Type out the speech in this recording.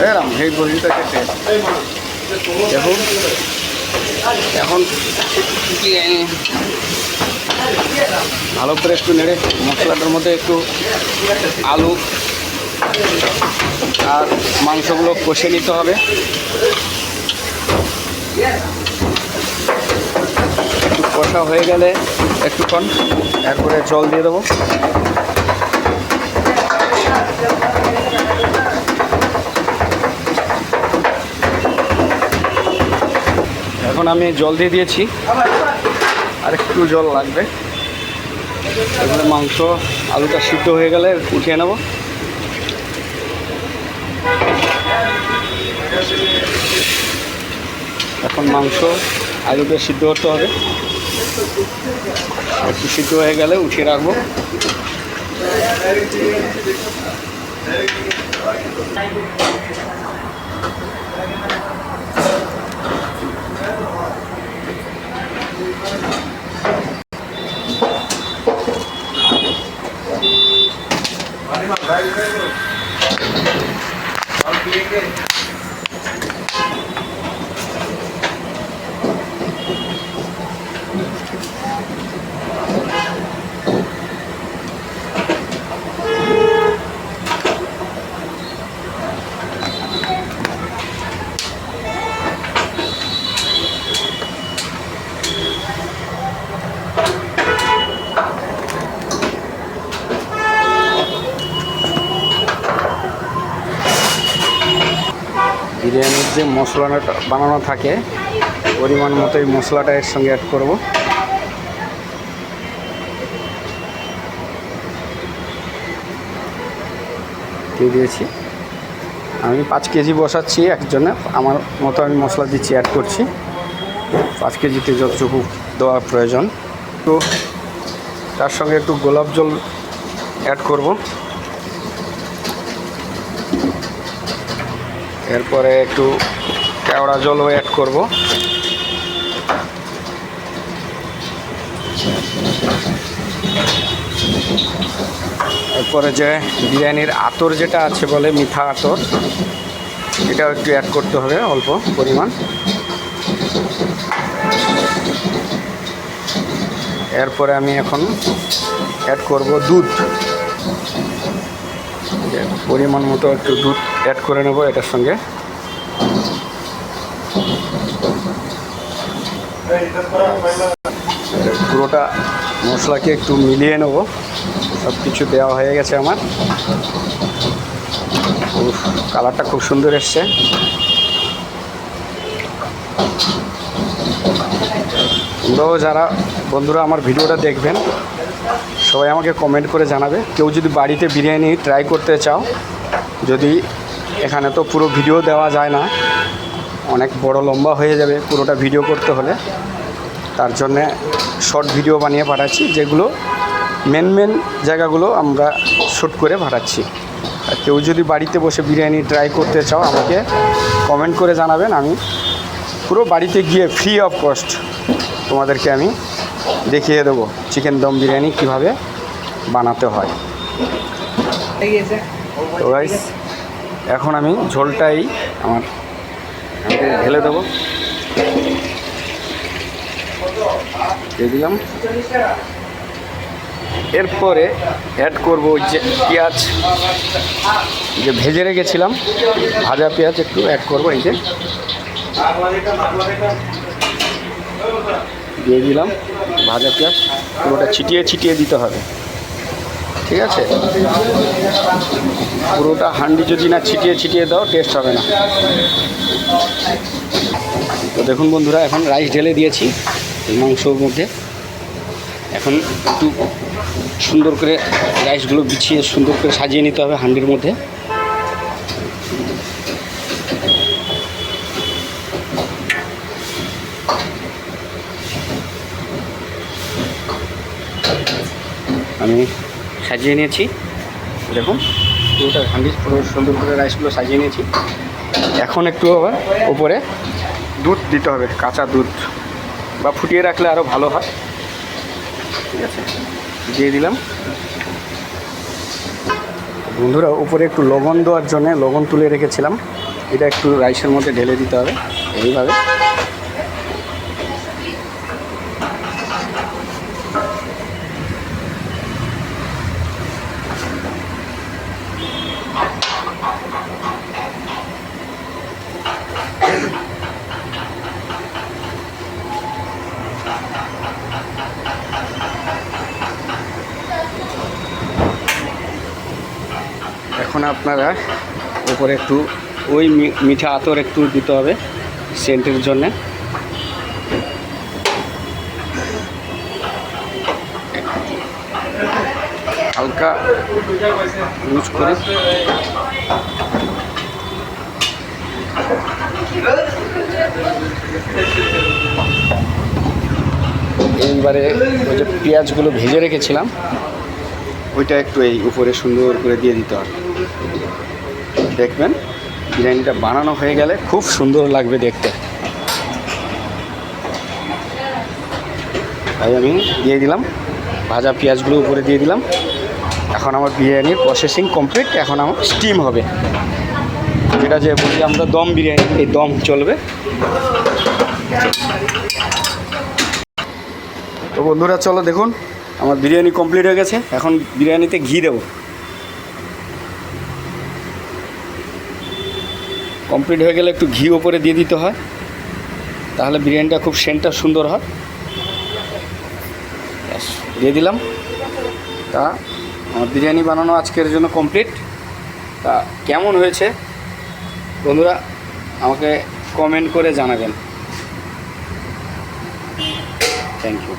এরম এই বড়িটা কেটে দেখুন এখন ভালো করে একটু নেড়ে মশলাটার মধ্যে একটু আলু আর মাংসগুলো কষে নিতে হবে। একটু কষা হয়ে গেলে একটুক্ষণ এরপরে জল দিয়ে দেবো। এখন আমি জল দিয়ে দিয়েছি, আর একটু জল লাগবে। এবারে মাংস আলুটা সিদ্ধ হয়ে গেলে উঠিয়ে নেব। এখন মাংস আলুটা সিদ্ধ করতে হবে, একটু সিদ্ধ হয়ে গেলে উঠিয়ে রাখবো। বিরিয়ানির যে মশলাটা বানানো থাকে পরিমাণ মতো এই মশলাটা এর সঙ্গে অ্যাড করব। দিয়ে দিয়েছি। আমি 5 কেজি বসাচ্ছি একজনে, আমার মতো আমি মশলা দিচ্ছি, অ্যাড করছি 5 কেজিতে যতটুকু দেওয়ার প্রয়োজন। তো তার সঙ্গে একটু গোলাপ জল অ্যাড করব। এরপরে একটু কেওড়া জলও অ্যাড করব। এরপরে যে বিরিয়ানির আতর যেটা আছে বলে মিঠা আতর, এটাও একটু অ্যাড করতে হবে অল্প পরিমাণ। এরপরে আমি এখন অ্যাড করব দুধ, পরিমাণ মতো একটু দুধ অ্যাড করে নেব এটার সঙ্গে। পুরোটা মশলাকে একটু মিলিয়ে নেব। সব কিছু দেওয়া হয়ে গেছে আমার। কালারটা খুব সুন্দর এসছে। তোমরাও যারা বন্ধুরা আমার ভিডিওটা দেখবেন সবাই আমাকে কমেন্ট করে জানাবে। কেউ যদি বাড়িতে বিরিয়ানি ট্রাই করতে চাও, যদি এখানে তো পুরো ভিডিও দেওয়া যায় না, অনেক বড় লম্বা হয়ে যাবে পুরোটা ভিডিও করতে হলে, তার জন্যে শর্ট ভিডিও বানিয়ে পাঠাচ্ছি, যেগুলো মেন জায়গাগুলো আমরা শ্যুট করে পাঠাচ্ছি। আর কেউ যদি বাড়িতে বসে বিরিয়ানি ট্রাই করতে চাও আমাকে কমেন্ট করে জানাবেন। আমি পুরো বাড়িতে গিয়ে ফ্রি অফ কস্ট তোমাদেরকে আমি দেখিয়ে দেবো চিকেন দম বিরিয়ানি কীভাবে বানাতে হয়। তো গাইস এখন আমি ঝোলটাই আমার ঢেলে দেবো। দিয়ে দিলাম। এরপরে অ্যাড করব ওই যে পেঁয়াজ যে ভেজে রেখেছিলাম, ভাজা পেঁয়াজ একটু অ্যাড করবো। এই যে দিয়ে দিলাম ভাজা পেঁয়াজ, পুরোটা ছিটিয়ে দিতে হবে, ঠিক আছে? পুরোটা হান্ডি যদি না ছিটিয়ে দাও টেস্ট হবে না। তো দেখুন বন্ধুরা, এখন রাইস ঢেলে দিয়েছি এই মাংসর মধ্যে। এখন একটু সুন্দর করে রাইসগুলো বিছিয়ে সুন্দর করে সাজিয়ে নিতে হবে হান্ডির মধ্যে। আমি সাজিয়ে নিয়েছি, দেখুন পুরোটা হান্ডি পুরো সুন্দর করে রাইসগুলো সাজিয়ে নিয়েছি। এখন একটু আবার উপরে দুধ দিতে হবে, কাঁচা দুধ বা ফুটিয়ে রাখলে আরও ভালো হয়, ঠিক আছে? দিয়ে দিলাম। বন্ধুরা উপরে একটু লবণ দেওয়ার জন্য লবণ তুলে রেখেছিলাম, এটা একটু রাইসের মধ্যে ঢেলে দিতে হবে এইভাবে। এখন আপনারা উপরে একটু ওই মিঠা আতর একটু দিতে হবে সেন্টের জন্যে। হালকা ইউজ করে এইবারে ওই যে পেঁয়াজগুলো ভেজে রেখেছিলাম ওইটা একটু এই উপরে সুন্দর করে দিয়ে দিতে হবে। দেখবেন বিরিয়ানিটা বানানো হয়ে গেলে খুব সুন্দর লাগবে দেখতে। তাই আমি দিয়ে দিলাম, ভাজা পেঁয়াজগুলো উপরে দিয়ে দিলাম। এখন আমার বিরিয়ানির প্রসেসিং কমপ্লিট। এখন আমার স্টিম হবে, যেটা যে বলি আমরা দম বিরিয়ানি, এই দম চলবে। তো বন্ধুরা চলো দেখুন আমার বিরিয়ানি কমপ্লিট হয়ে গেছে। এখন বিরিয়ানিতে ঘি দেবো। কমপ্লিট হয়ে গেলে একটু ঘি ওপরে দিয়ে দিতে হয়, তাহলে বিরিয়ানিটা খুব সেন্টটা সুন্দর হয়। দিয়ে দিলাম। তা আমার বিরিয়ানি বানানো আজকের জন্য কমপ্লিট। তা কেমন হয়েছে বন্ধুরা আমাকে কমেন্ট করে জানাবেন। Thank you.